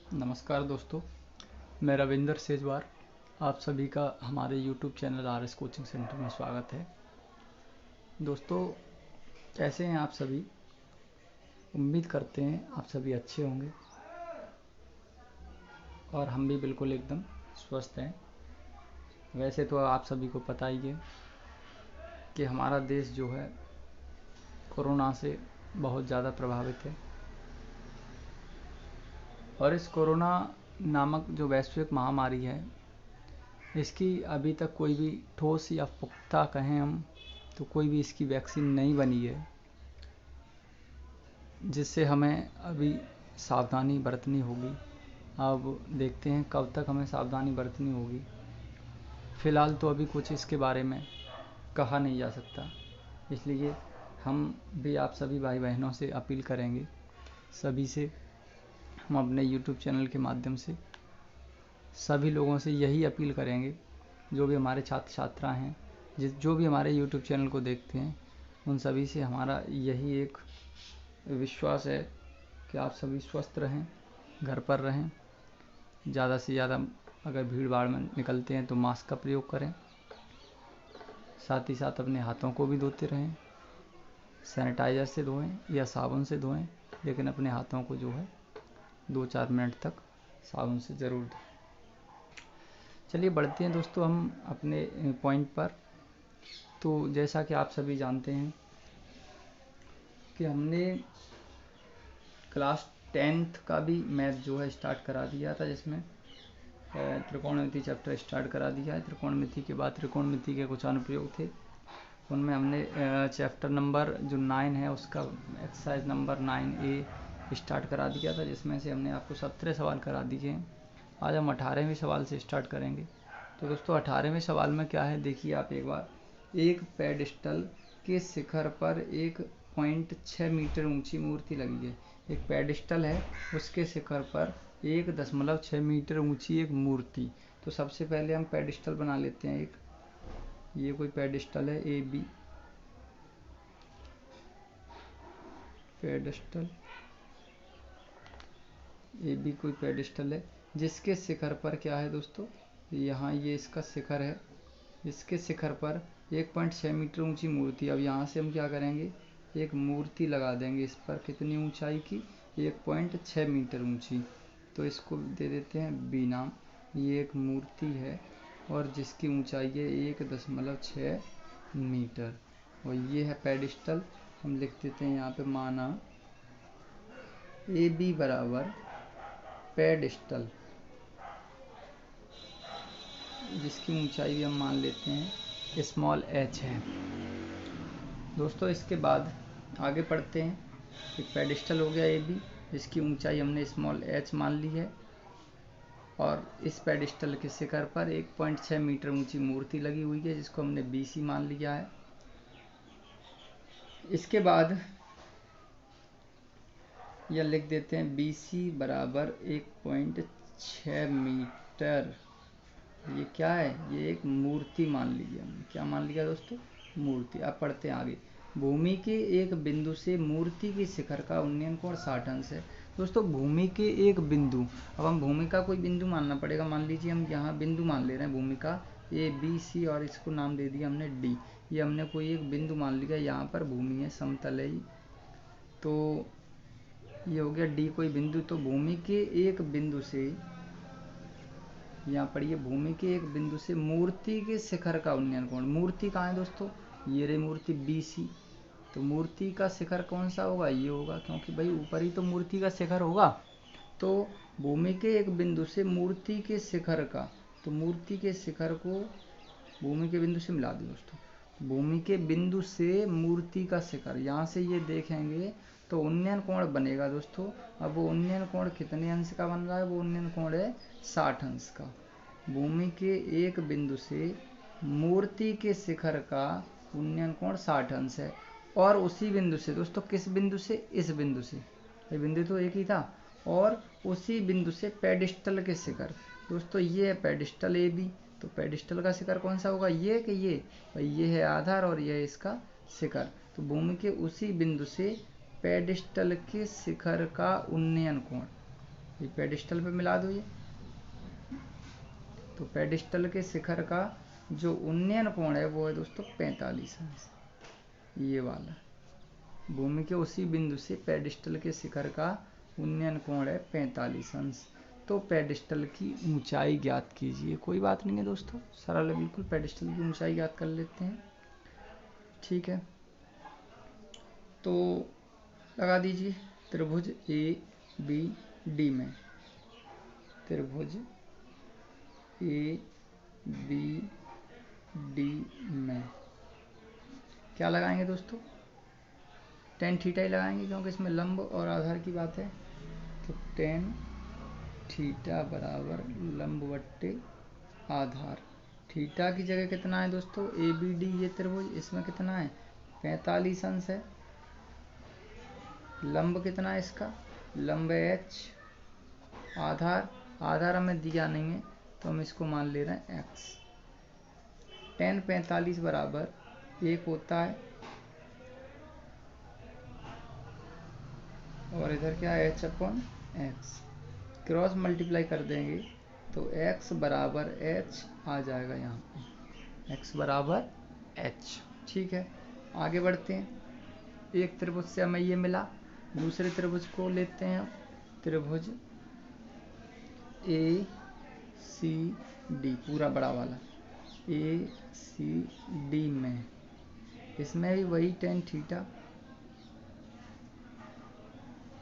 नमस्कार दोस्तों, मैं रविंदर सेजवार। आप सभी का हमारे YouTube channel RS coaching centre में स्वागत है। दोस्तों, कैसे हैं आप सभी? उम्मीद करते हैं आप सभी अच्छे होंगे और हम भी बिल्कुल एकदम स्वस्थ हैं। वैसे तो आप सभी को पता ही है कि हमारा देश जो है कोरोना से बहुत ज़्यादा प्रभावित है और इस कोरोना नामक जो वैश्विक महामारी है, इसकी अभी तक कोई भी ठोस या पुख्ता कहें हम तो कोई भी इसकी वैक्सीन नहीं बनी है, जिससे हमें अभी सावधानी बरतनी होगी। अब देखते हैं कब तक हमें सावधानी बरतनी होगी। फ़िलहाल तो अभी कुछ इसके बारे में कहा नहीं जा सकता, इसलिए हम भी आप सभी भाई बहनों से अपील करेंगे, सभी से हम अपने YouTube चैनल के माध्यम से सभी लोगों से यही अपील करेंगे, जो भी हमारे छात्र छात्रा हैं, जो भी हमारे YouTube चैनल को देखते हैं, उन सभी से हमारा यही एक विश्वास है कि आप सभी स्वस्थ रहें, घर पर रहें। ज़्यादा से ज़्यादा अगर भीड़ भाड़ में निकलते हैं तो मास्क का प्रयोग करें, साथ ही साथ अपने हाथों को भी धोते रहें। सैनिटाइज़र से धोएं या साबुन से धोएं, लेकिन अपने हाथों को जो है 2-4 मिनट तक साबुन से ज़रूर धोएं। चलिए बढ़ते हैं दोस्तों हम अपने पॉइंट पर। तो जैसा कि आप सभी जानते हैं कि हमने क्लास 10th का भी मैथ जो है स्टार्ट करा दिया था, जिसमें त्रिकोणमिति चैप्टर स्टार्ट करा दिया है। त्रिकोणमिति के बाद त्रिकोणमिति के कुछ अनुप्रयोग थे, उनमें हमने चैप्टर नंबर जो 9 है उसका एक्सरसाइज नंबर 9A स्टार्ट करा दिया था, जिसमें से हमने आपको 17 सवाल करा दिए हैं। आज हम 18वें सवाल से स्टार्ट करेंगे। तो दोस्तों 18वें सवाल में क्या है, देखिए आप एक बार। एक पेडिस्टल के शिखर पर 1.6 मीटर ऊंची मूर्ति लगी है। एक पेडिस्टल है, उसके शिखर पर 1.6 मीटर ऊंची एक मूर्ति। तो सबसे पहले हम पेडिस्टल बना लेते हैं। ये कोई पेडिस्टल है, A B pedestal, A B कोई पेडिस्टल है, जिसके शिखर पर क्या है दोस्तों, यहाँ ये इसका शिखर है। इसके शिखर पर 1.6 मीटर ऊंची मूर्ति। अब यहाँ से हम क्या करेंगे, एक मूर्ति लगा देंगे इस पर। कितनी ऊंचाई की, 1.6 मीटर ऊंची। तो इसको दे देते हैं बी नाम। ये एक मूर्ति है और जिसकी ऊंचाई है 1.6 मीटर, और ये है पेडिस्टल। हम लिख देते हैं यहाँ पे, माना ए बी बराबर पेडिस्टल, जिसकी ऊंचाई भी हम मान लेते हैं स्मॉल h है। दोस्तों इसके बाद आगे पढ़ते हैं। एक पेडिस्टल हो गया ए बी, जिसकी ऊंचाई हमने स्मॉल h मान ली है, और इस पेडिस्टल के शिखर पर 1.6 मीटर ऊंची मूर्ति लगी हुई है, जिसको हमने बी सी मान लिया है। इसके बाद यह लिख देते हैं बी सी बराबर 1.6 मीटर। ये क्या है, ये एक मूर्ति मान ली हमने। क्या मान लिया दोस्तों, मूर्ति। अब पढ़ते हैं आगे। भूमि के एक बिंदु से मूर्ति के शिखर का उन्नयन कोण 60 अंश है। दोस्तों भूमि के एक बिंदु, अब हम भूमि का कोई बिंदु मानना पड़ेगा। मान लीजिए हम यहाँ बिंदु मान ले रहे हैं भूमि का ए बी सी, और इसको नाम दे दिया हमने डी। ये हमने कोई एक बिंदु मान लिया, यहाँ पर भूमि है, समतल है, तो ये हो गया डी कोई बिंदु। तो भूमि के एक बिंदु से, यहाँ पढ़िए, भूमि के एक बिंदु से मूर्ति के शिखर का उन्नयन कोण। मूर्ति कहाँ है दोस्तों, ये रही मूर्ति बी सी। तो मूर्ति का शिखर कौन सा होगा, ये होगा, क्योंकि भाई ऊपर ही तो मूर्ति का शिखर होगा। तो भूमि के एक बिंदु से मूर्ति के शिखर का, तो मूर्ति के शिखर को भूमि के बिंदु से मिला दो दोस्तों। भूमि के बिंदु से मूर्ति का शिखर, यहाँ से ये देखेंगे तो उन्नयन कोण बनेगा दोस्तों। अब वो उन्नयन कोण कितने अंश का बन रहा है, वो उन्नयन कोण है 60 अंश का। भूमि के एक बिंदु से मूर्ति के शिखर का उन्नयन कोण 60 अंश है। और उसी बिंदु से दोस्तों, किस बिंदु से, इस बिंदु से, ये बिंदु तो एक ही था, और उसी बिंदु से पेडिस्टल के शिखर। दोस्तों ये है पेडिस्टल ए बी, तो पेडिस्टल का शिखर कौन सा होगा, ये कि ये, भाई ये है आधार और ये है इसका शिखर। तो भूमि के उसी बिंदु से पेडिस्टल के शिखर का उन्नयन कोण, ये पेडिस्टल पे मिला दो ये। तो पेडिस्टल के शिखर का जो उन्नयन कोण है वो है दोस्तों 45 अंश, ये वाला। भूमि के उसी बिंदु से पेडिस्टल के शिखर का उन्नयन कोण है 45 अंश। तो पेडिस्टल की ऊंचाई ज्ञात कीजिए। कोई बात नहीं है दोस्तों, सरल है बिल्कुल। पेडिस्टल की ऊंचाई ज्ञात कर लेते हैं। ठीक है, तो लगा दीजिए त्रिभुज ABD में, त्रिभुज ABD में क्या लगाएंगे दोस्तों? tan थीटा ही लगाएंगे, क्योंकि इसमें लंब और आधार की बात है। तो tan थीटा बराबर लंब बट्टे आधार। थीटा की जगह कितना है दोस्तों? ABD ये त्रिभुज, इसमें कितना है? 45 अंश है। लंब कितना है इसका? लंब h, आधार हमें दिया नहीं है तो हम इसको मान ले रहे हैं x। tan 45 बराबर 1 होता है, और इधर क्या है? h/x। क्रॉस मल्टीप्लाई कर देंगे तो x बराबर h आ जाएगा यहाँ पे, x बराबर h। ठीक है, आगे बढ़ते हैं। एक त्रिभुज से हमें ये मिला, दूसरे त्रिभुज को लेते हैं, त्रिभुज ACD पूरा बड़ा वाला, ACD में, इसमें भी वही tan थीटा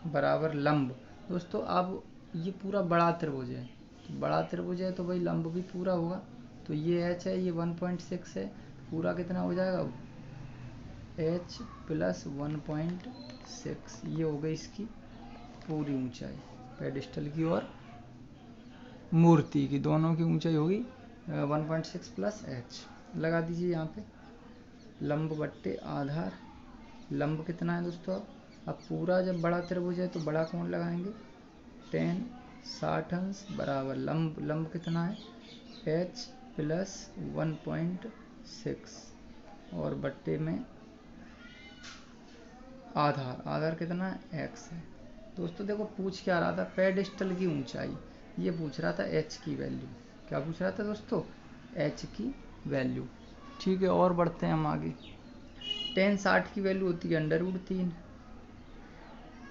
बराबर लंब। दोस्तों अब ये पूरा बड़ा त्रिभुज है, तो बड़ा त्रिभुज है तो भाई लंब भी पूरा होगा। तो ये h है, ये 1.6 है, पूरा कितना हो जाएगा? h + 1.6, ये हो गई इसकी पूरी ऊंचाई पेडिस्टल की और मूर्ति की, दोनों की ऊंचाई होगी 1.6 + h। लगा दीजिए यहाँ पे लंब बट्टे आधार। लंब कितना है दोस्तों? अब पूरा जब बड़ा त्रिभुज है तो बड़ा कोण लगाएंगे, tan 60 अंश बराबर लंब कितना है? h + 1.6 और बट्टे में आधार कितना है? x है। दोस्तों देखो पूछ क्या रहा था? पेडिस्टल की ऊंचाई, ये पूछ रहा था h की वैल्यू। क्या पूछ रहा था दोस्तों? h की वैल्यू। ठीक है, और बढ़ते हैं हम आगे। tan 60 की वैल्यू होती है √3,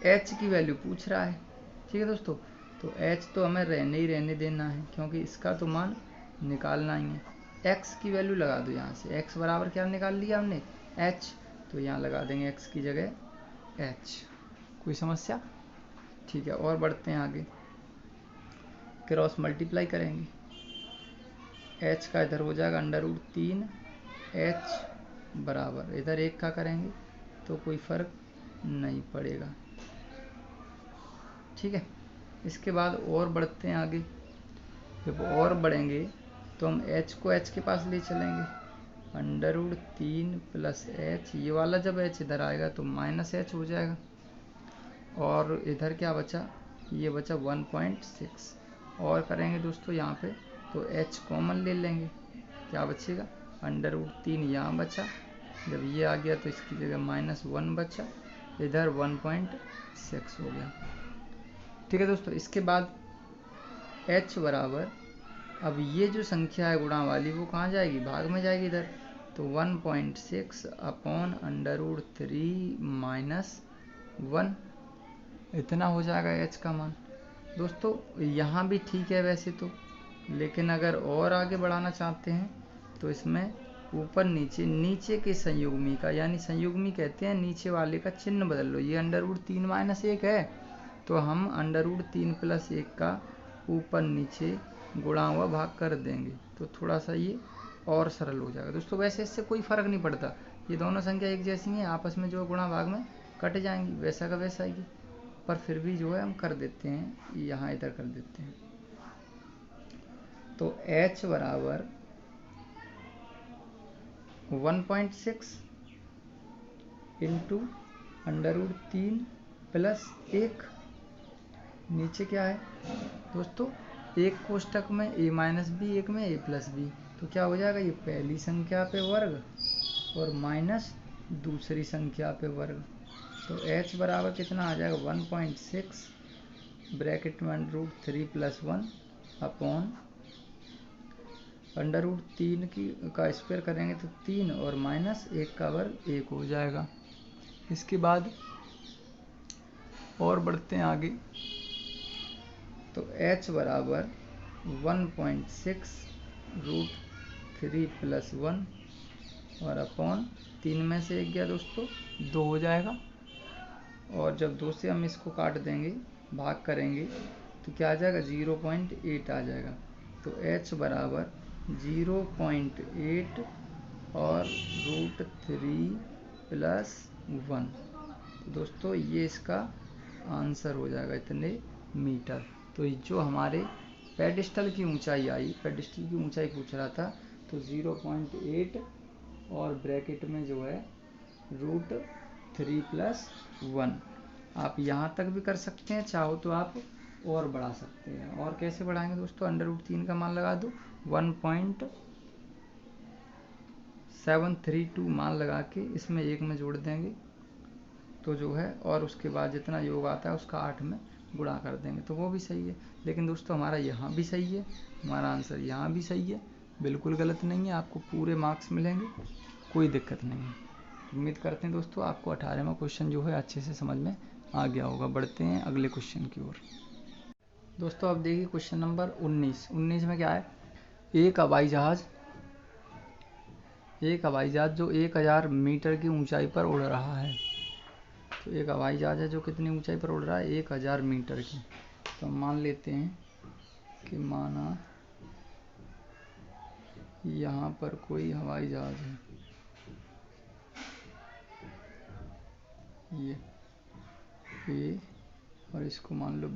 h की वैल्यू पूछ रहा है। ठीक है दोस्तों, तो h तो हमें रहने देना है, क्योंकि इसका तो मान निकालना ही है। x की वैल्यू लगा दो यहाँ से, x बराबर क्या निकाल लिया हमने? h, तो यहाँ लगा देंगे x की जगह h। कोई समस्या? ठीक है, और बढ़ते हैं आगे। क्रॉस मल्टीप्लाई करेंगे, h का इधर हो जाएगा √3, h बराबर इधर 1 का करेंगे तो कोई फर्क नहीं पड़ेगा। ठीक है, इसके बाद और बढ़ते हैं आगे। जब और बढ़ेंगे तो हम h को h के पास ले चलेंगे, √3 + h, ये वाला जब h इधर आएगा तो -h हो जाएगा, और इधर क्या बचा? ये बचा 1.6। और करेंगे दोस्तों यहाँ पे तो h कॉमन ले लेंगे, क्या बचेगा? √3 यहाँ बचा, जब ये आ गया तो इसकी जगह -1 बचा, इधर 1.6 हो गया। ठीक है दोस्तों, इसके बाद h बराबर, अब ये जो संख्या है गुणा वाली वो कहाँ जाएगी? भाग में जाएगी इधर, तो 1.6 अपॉन √3 - 1, इतना हो जाएगा h का मान। दोस्तों यहाँ भी ठीक है वैसे तो, लेकिन अगर और आगे बढ़ाना चाहते हैं तो इसमें ऊपर नीचे के संयुग्मी का, यानी संयुग्मी कहते हैं नीचे वाले का चिन्ह बदल लो। ये √3 - 1 है, तो हम √3 + 1 का ऊपर नीचे गुणा हुआ भाग कर देंगे, तो थोड़ा सा ये और सरल हो जाएगा। दोस्तों वैसे इससे कोई फर्क नहीं पड़ता, ये दोनों संख्या एक जैसी हैं, आपस में जो गुणा भाग में कट जाएंगी, वैसा का वैसा ही, पर फिर भी जो है हम कर देते हैं, यहाँ इधर कर देते हैं। तो h बराबर 1.6 इंटू √3 + 1, नीचे क्या है दोस्तों? एक कोष्टक में a-b, एक में a+b, तो क्या हो जाएगा? ये पहली संख्या पे वर्ग और माइनस दूसरी संख्या पे वर्ग, तो h बराबर कितना आ जाएगा? 1.6 ब्रैकेट में √3+1 अपॉन √3 का स्क्वायर करेंगे तो 3 और -1 का वर्ग 1 हो जाएगा। इसके बाद और बढ़ते हैं आगे, तो h बराबर 1.6 √3+1 और अपॉन 3 में से 1 गया दोस्तों 2 हो जाएगा। और जब 2 से हम इसको काट देंगे, भाग करेंगे, तो क्या आ जाएगा 0.8 आ जाएगा। तो h बराबर 0.8 और √3+1। तो दोस्तों ये इसका आंसर हो जाएगा इतने मीटर। तो जो हमारे पेडिस्टल की ऊंचाई आई, पेडिस्टल की ऊंचाई पूछ रहा था, तो 0.8 और ब्रैकेट में जो है √3+1। आप यहाँ तक भी कर सकते हैं, चाहो तो आप और बढ़ा सकते हैं। और कैसे बढ़ाएंगे दोस्तों, √3 का मान लगा दो, 1.732 मान लगा के इसमें 1 में जोड़ देंगे तो जो है, और उसके बाद जितना योग आता है उसका 8 में गुणा कर देंगे तो वो भी सही है। लेकिन दोस्तों हमारा यहाँ भी सही है, हमारा आंसर यहाँ भी सही है, बिल्कुल गलत नहीं है, आपको पूरे मार्क्स मिलेंगे, कोई दिक्कत नहीं है। उम्मीद करते हैं दोस्तों आपको 18वां क्वेश्चन जो है अच्छे से समझ में आ गया होगा। बढ़ते हैं अगले क्वेश्चन की ओर। दोस्तों अब देखिए क्वेश्चन नंबर 19 में क्या है, एक हवाई जहाज जो 1000 मीटर की ऊंचाई पर उड़ रहा है। तो एक हवाई जहाज है जो कितनी ऊंचाई पर उड़ रहा है, 1000 मीटर की। तो मान लेते हैं कि माना यहाँ पर कोई हवाई जहाज है, ये A और इसको मान लो B।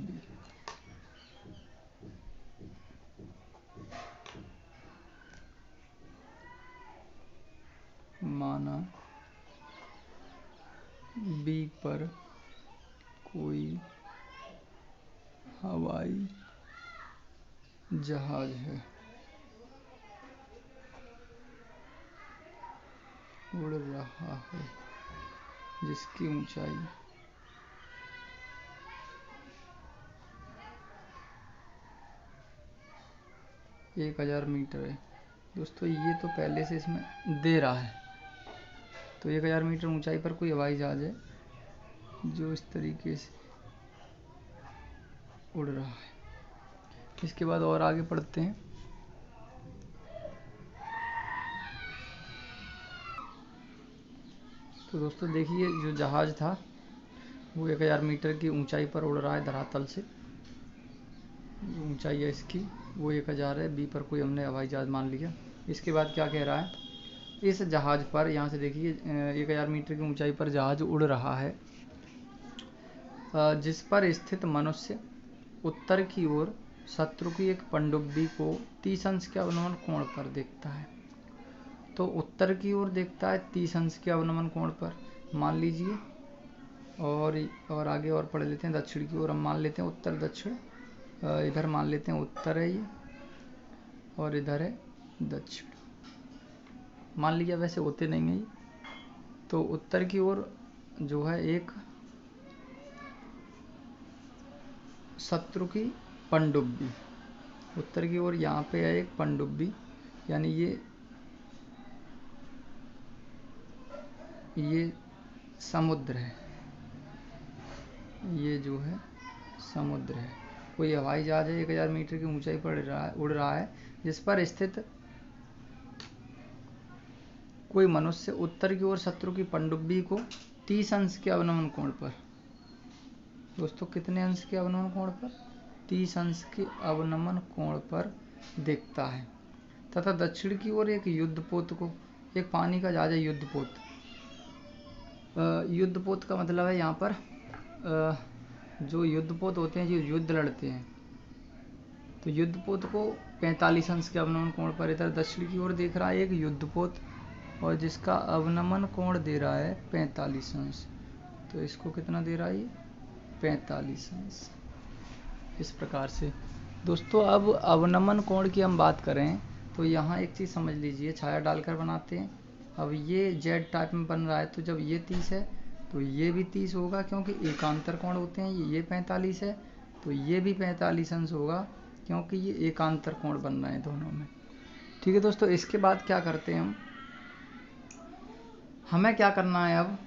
माना B पर कोई हवाई जहाज है, उड़ रहा है, जिसकी ऊंचाई 1000 मीटर है। दोस्तों ये तो पहले से इसमें दे रहा है, तो 1000 मीटर ऊंचाई पर कोई हवाई जहाज है जो इस तरीके से उड़ रहा है। इसके बाद और आगे पढ़ते हैं। तो दोस्तों देखिए जो जहाज था वो 1000 मीटर की ऊंचाई पर उड़ रहा है धरातल से, ऊंचाई है इसकी वो 1000 है, बी पर कोई हमने हवाई जहाज मान लिया। इसके बाद क्या कह रहा है, इस जहाज पर, यहाँ से देखिए 1000 मीटर की ऊंचाई पर जहाज उड़ रहा है, जिस पर स्थित मनुष्य उत्तर की ओर शत्रु की एक पनडुब्बी को 30 अंश के अवनमन कोण पर देखता है। तो उत्तर की ओर देखता है 30 अंश के अवनमन कोण पर, मान लीजिए। और आगे और पढ़ लेते हैं, दक्षिण की ओर हम मान लेते हैं उत्तर दक्षिण, इधर मान लेते हैं उत्तर है ये, और इधर है दक्षिण, मान लिया। वैसे होते नहीं है ये। तो उत्तर की ओर जो है एक शत्रु की पनडुब्बी, उत्तर की ओर यहाँ पे है एक पनडुब्बी, यानी ये समुद्र है, ये जो है समुद्र है। कोई हवाई जहाज है 1000 मीटर की ऊंचाई पर उड़ रहा है, जिस पर स्थित कोई मनुष्य उत्तर की ओर शत्रु की पनडुब्बी को 30 अंश के अवनमन कोण पर, दोस्तों कितने अंश के अवनमन कोण पर, 30 अंश के अवनमन कोण पर देखता है, तथा दक्षिण की ओर एक युद्धपोत को, एक पानी का जहाज है युद्धपोत। युद्धपोत का मतलब है यहाँ पर जो युद्धपोत होते हैं जो युद्ध लड़ते हैं, तो युद्धपोत को 45 अंश के अवनमन कोण पर इधर दक्षिण की ओर देख रहा है एक युद्धपोत, और जिसका अवनमन कोण दे रहा है 45 अंश। तो इसको कितना दे रहा है ये 45 अंश। इस प्रकार से दोस्तों अब अवनमन कोण की हम बात करें तो यहाँ एक चीज़ समझ लीजिए, छाया डालकर बनाते हैं। अब ये जेड टाइप में बन रहा है, तो जब ये 30 है तो ये भी 30 होगा, क्योंकि एकांतर कोण होते हैं, ये 45 है तो ये भी 45 अंश होगा, क्योंकि ये एकांतर कोण बन रहे हैं दोनों में। ठीक है दोस्तों, इसके बाद क्या करते हैं हमें क्या करना है अब,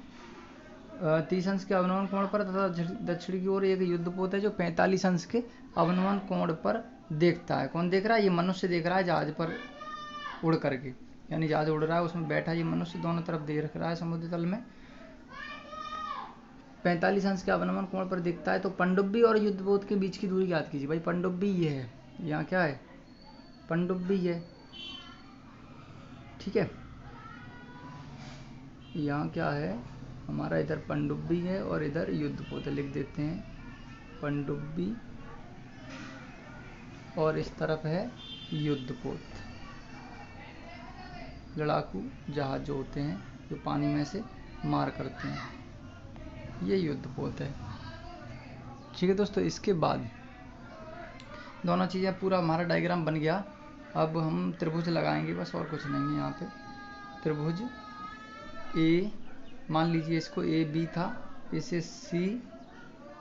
30 अंश के अवनमन कोण पर तथा दक्षिण की ओर एक युद्धपोत है जो 45 अंश के अवनमन कोण पर देखता है। कौन देख रहा है? ये मनुष्य देख रहा है जहाज पर उड़ करके, यानी जहाज उड़ रहा है उसमें बैठा ये मनुष्य दोनों तरफ देख रहा है समुद्र तल में, 45 अंश के अवनमन कोण पर दिखता है। तो पनडुब्बी और युद्धपोत के बीच की दूरी याद कीजिए भाई। पनडुब्बी ये है, यहाँ क्या है? पनडुब्बी है, ठीक है। यहाँ क्या है हमारा? इधर पनडुब्बी है और इधर युद्धपोत है। लिख देते हैं पनडुब्बी और इस तरफ है युद्धपोत। लड़ाकू जहाज जो होते हैं जो पानी में से मार करते हैं, ये युद्धपोत है। ठीक है दोस्तों, इसके बाद दोनों चीज़ें पूरा हमारा डायग्राम बन गया। अब हम त्रिभुज लगाएंगे बस, और कुछ नहीं है। यहाँ पे त्रिभुज ए मान लीजिए, इसको ए बी था, इसे सी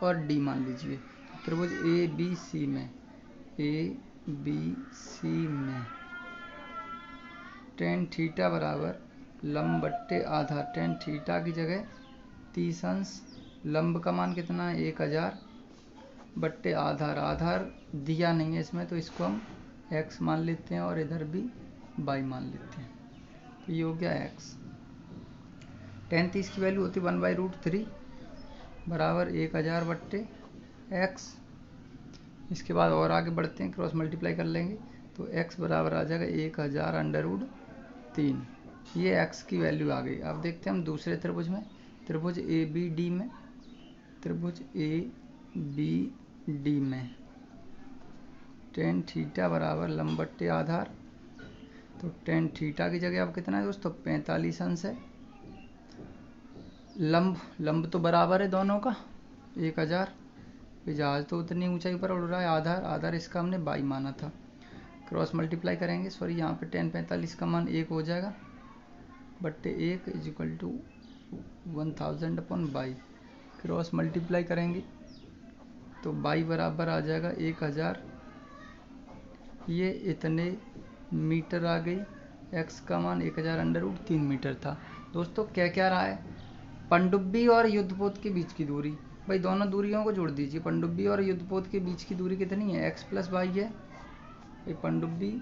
और डी मान लीजिए। त्रिभुज ए बी सी में टेन थीटा बराबर लंब बट्टे आधार, टेन थीटा की जगह 30 अंश, लंब का मान कितना है? 1000 बट्टे आधार। आधार दिया नहीं है इसमें, तो इसको हम x मान लेते हैं और इधर भी y मान लेते हैं। तो ये हो गया x। टेन 30 की वैल्यू होती है 1/√3 बराबर 1000 बट्टे x। इसके बाद और आगे बढ़ते हैं, क्रॉस मल्टीप्लाई कर लेंगे तो x बराबर आ जाएगा 1000√3। ये x की वैल्यू आ गई। अब देखते हैं हम दूसरे त्रिभुज में, त्रिभुज ए बी डी में, त्रिभुज ए बी डी में टेन थीटा बराबर लंब बट्टे आधार। तो टेन थीटा की जगह अब कितना है दोस्तों? 45 अंश है। लंब तो बराबर है दोनों का 1000। जहाज तो उतनी ऊंचाई पर उड़ रहा है। आधार इसका हमने बाई माना था। क्रॉस मल्टीप्लाई करेंगे, सॉरी यहाँ पे टेन 45 का मान 1 हो जाएगा बट्टे 1 इज इक्वल टू 1000/बाई। क्रॉस मल्टीप्लाई करेंगे तो बाई बराबर आ जाएगा 1000, ये इतने मीटर आ गई। x का मान 1000√3 मीटर था। दोस्तों क्या रहा है? पनडुब्बी और युद्धपोत के बीच की दूरी। भाई दोनों दूरियों को जोड़ दीजिए। पनडुब्बी और युद्धपोत के बीच की दूरी कितनी है? x + y है। भाई पनडुब्बी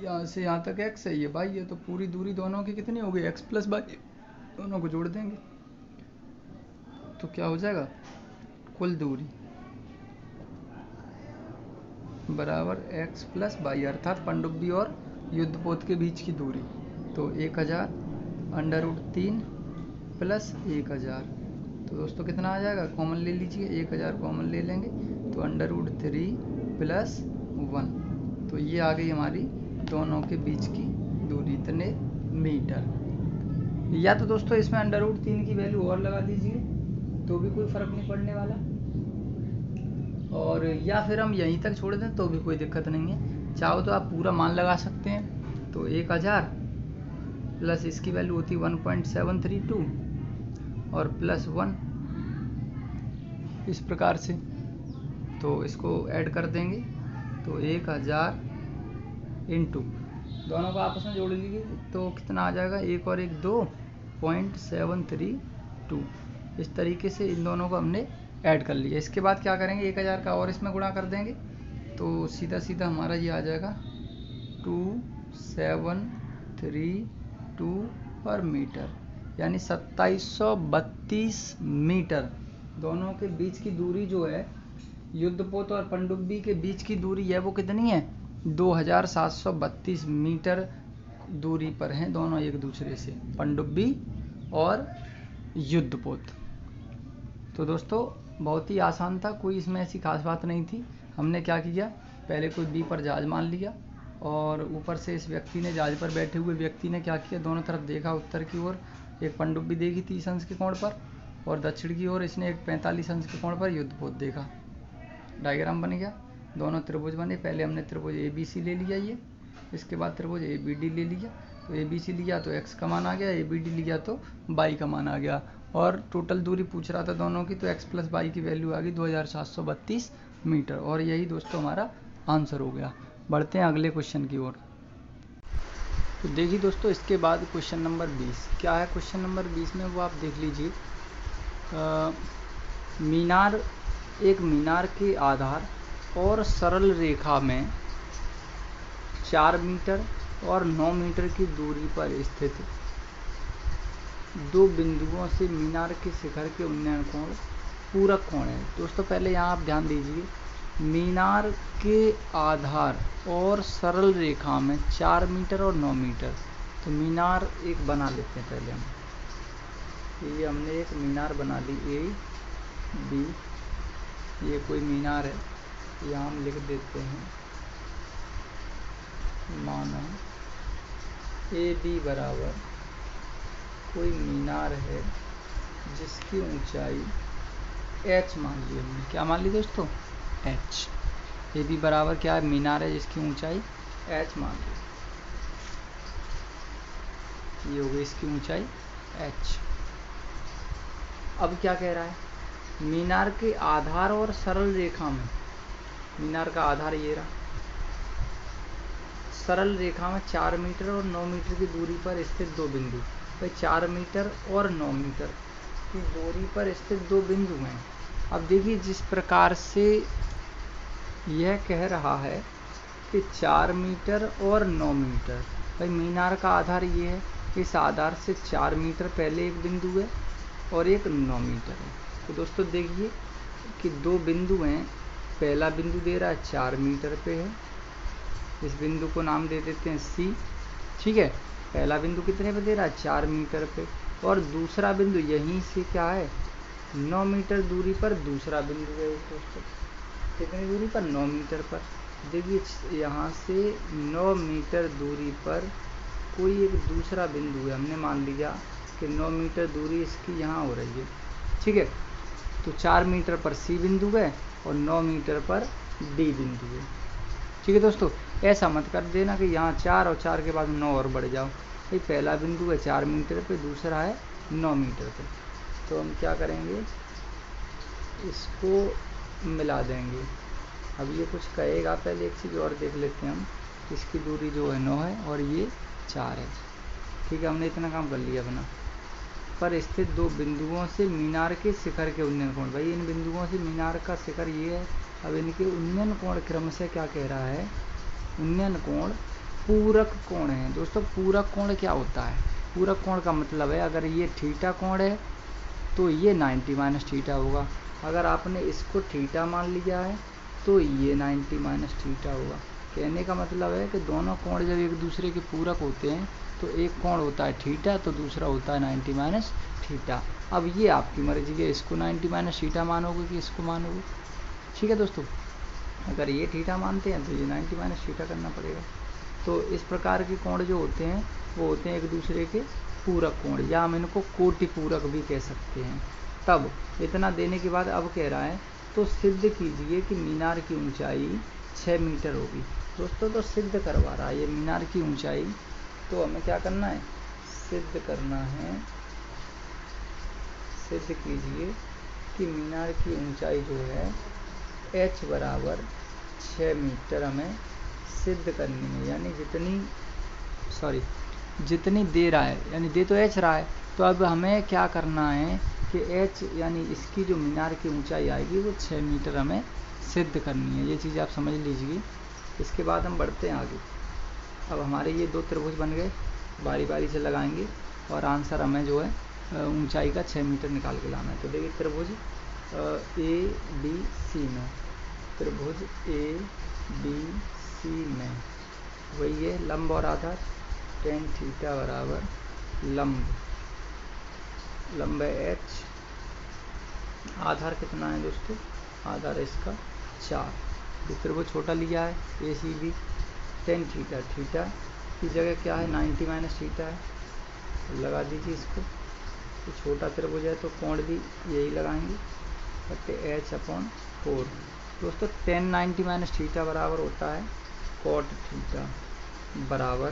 यहाँ से यहाँ तक x है, ये y है, तो पूरी दूरी दोनों की कितनी हो गई? x + y। दोनों को जोड़ देंगे तो क्या हो जाएगा? कुल दूरी बराबर x + y, अर्थात पनडुब्बी और युद्धपोत के बीच की दूरी। तो 1000√3 + 1000, तो दोस्तों कितना आ जाएगा? कॉमन ले लीजिए, 1000 कॉमन ले लेंगे तो √3 + 1, तो ये आ गई हमारी दोनों के बीच की दूरी, इतने मीटर। या तो दोस्तों इसमें √3 की वैल्यू और लगा दीजिए तो भी कोई फर्क नहीं पड़ने वाला, और या फिर हम यहीं तक छोड़ दें तो भी कोई दिक्कत नहीं है। चाहो तो आप पूरा मान लगा सकते हैं। तो 1000 प्लस इसकी वैल्यू होती 1.732 और +1 इस प्रकार से, तो इसको ऐड कर देंगे तो 1000 इंटू दोनों को आपस में जोड़ लीजिए तो कितना आ जाएगा? 1 और 1 2.732। इस तरीके से इन दोनों को हमने ऐड कर लिया। इसके बाद क्या करेंगे? 1000 का और इसमें गुणा कर देंगे तो सीधा हमारा ये आ जाएगा 2732 पर मीटर, यानी 2732 मीटर। दोनों के बीच की दूरी जो है, युद्धपोत और पनडुब्बी के बीच की दूरी है वो कितनी है? 2732 मीटर दूरी पर हैं दोनों एक दूसरे से, पनडुब्बी और युद्धपोत। तो दोस्तों बहुत ही आसान था, कोई इसमें ऐसी खास बात नहीं थी। हमने क्या किया, पहले कोई बी पर जहाज मान लिया और ऊपर से इस व्यक्ति ने, जहाज पर बैठे हुए व्यक्ति ने क्या किया, दोनों तरफ देखा, उत्तर की ओर एक पनडुब्बी देखी 30 अंश के कोण पर और दक्षिण की ओर इसने एक 45 अंश के कोण पर युद्धपोत देखा। डायग्राम बन गया, दोनों त्रिभुज बने। पहले हमने त्रिभुज ए बी सी ले लिया ये, इसके बाद त्रिभुज ए बी डी ले लिया। तो ए बी सी लिया तो x का मान आ गया, ए बी डी लिया तो y का मान आ गया, और टोटल दूरी पूछ रहा था दोनों की, तो x + y की वैल्यू आ गई 2732 मीटर। और यही दोस्तों हमारा आंसर हो गया। बढ़ते हैं अगले क्वेश्चन की ओर। तो देखिए दोस्तों, इसके बाद क्वेश्चन नंबर 20 क्या है। क्वेश्चन नंबर 20 में वो आप देख लीजिए, मीनार, एक मीनार के आधार और सरल रेखा में 4 मीटर और 9 मीटर की दूरी पर स्थित दो बिंदुओं से मीनार के शिखर के उन्नयन कोण पूरक कोण है। दोस्तों पहले यहाँ आप ध्यान दीजिए, मीनार के आधार और सरल रेखा में 4 मीटर और 9 मीटर। तो मीनार एक बना लेते हैं पहले हम। ये हमने एक मीनार बना ली, ए बी, ये कोई मीनार है, यहाँ हम लिख देते हैं माना ए बी बराबर कोई मीनार है जिसकी ऊंचाई h मान ली हमने। क्या मान ली दोस्तों? h। ए बी बराबर क्या है? मीनार है जिसकी ऊंचाई h मान ली। ये हो गई इसकी ऊंचाई h। अब क्या कह रहा है, मीनार के आधार और सरल रेखा में, मीनार का आधार ये रहा, सरल रेखा में 4 मीटर और 9 मीटर की दूरी पर स्थित दो बिंदु। भाई 4 मीटर और 9 मीटर की दूरी पर स्थित दो बिंदु हैं। अब देखिए, जिस प्रकार से यह कह रहा है कि 4 मीटर और 9 मीटर, भाई मीनार का आधार ये है, इस आधार से 4 मीटर पहले एक बिंदु है और एक 9 मीटर है। तो दोस्तों देखिए कि दो बिंदु हैं, पहला बिंदु दे रहा है 4 मीटर पे है, इस बिंदु को नाम दे देते हैं C, ठीक है। पहला बिंदु कितने पे दे रहा है? 4 मीटर पे। और दूसरा बिंदु यहीं से क्या है, 9 मीटर दूरी पर दूसरा बिंदु है दोस्तों। कितनी दूरी पर? 9 मीटर पर। देखिए यहाँ से 9 मीटर दूरी पर कोई एक दूसरा बिंदु है, हमने मान लिया कि 9 मीटर दूरी इसकी यहाँ हो रही है, ठीक है। तो 4 मीटर पर C बिंदु है और 9 मीटर पर D बिंदु है, ठीक है दोस्तों। ऐसा मत कर देना कि यहाँ 4 और 4 के बाद 9 और बढ़ जाओ। ये पहला बिंदु है 4 मीटर पे, दूसरा है 9 मीटर पे। तो हम क्या करेंगे, इसको मिला देंगे। अब ये कुछ कहेगा, पहले एक चीज़ और देख लेते हैं हम। इसकी दूरी जो है 9 है और ये 4 है, ठीक है। हमने इतना काम कर लिया अपना। पर स्थित दो बिंदुओं से मीनार के शिखर के उन्नयन कोण, भाई इन बिंदुओं से मीनार का शिखर ये है। अब इनके उन्नयन कोण क्रम से क्या कह रहा है, उन्नयन कोण पूरक कोण है। दोस्तों पूरक कोण क्या होता है? पूरक कोण का मतलब है, अगर ये थीटा कोण है तो ये 90 - थीटा होगा। अगर आपने इसको थीटा मान लिया है तो ये 90 - थीटा होगा। कहने का मतलब है कि दोनों कोण जब एक दूसरे के पूरक होते हैं तो एक कोण होता है थीटा, तो दूसरा होता है 90 - थीटा। अब ये आपकी मर्जी है, इसको 90 - थीटा मानोगे कि इसको मानोगे, ठीक है दोस्तों। अगर ये थीटा मानते हैं तो ये 90 - थीटा करना पड़ेगा। तो इस प्रकार के कोण जो होते हैं वो होते हैं एक दूसरे के पूरक कोण, या हम इनको कोटि पूरक भी कह सकते हैं। तब इतना देने के बाद अब कह रहा है, तो सिद्ध कीजिए कि मीनार की ऊंचाई 6 मीटर होगी। दोस्तों तो सिद्ध करवा रहा है ये मीनार की ऊंचाई, तो हमें क्या करना है, सिद्ध करना है। सिद्ध कीजिए कि मीनार की ऊंचाई जो है h बराबर 6 मीटर हमें सिद्ध करनी है। यानी जितनी दे रहा है, यानी दे तो h रहा है, तो अब हमें क्या करना है कि h यानी इसकी जो मीनार की ऊंचाई आएगी वो 6 मीटर हमें सिद्ध करनी है। ये चीज़ आप समझ लीजिए। इसके बाद हम बढ़ते हैं आगे। अब हमारे ये दो त्रिभुज बन गए, बारी बारी से लगाएंगे और आंसर हमें जो है ऊंचाई का 6 मीटर निकाल के लाना है। तो देखिए त्रिभुज ABC में, त्रिभुज ABC में वही है लंब और आधार, tan थीटा बराबर लंब है h, आधार कितना है दोस्तों, आधार इसका 4। ये त्रिभुज छोटा लिया है ACB, tan थीटा, थीटा की जगह क्या है 90 - थीटा है, तो लगा दीजिए इसको। तो छोटा त्रिभुज है तो कोण भी यही लगाएंगे, h/4। दोस्तों tan 90 - थीटा बराबर होता है cot थीटा बराबर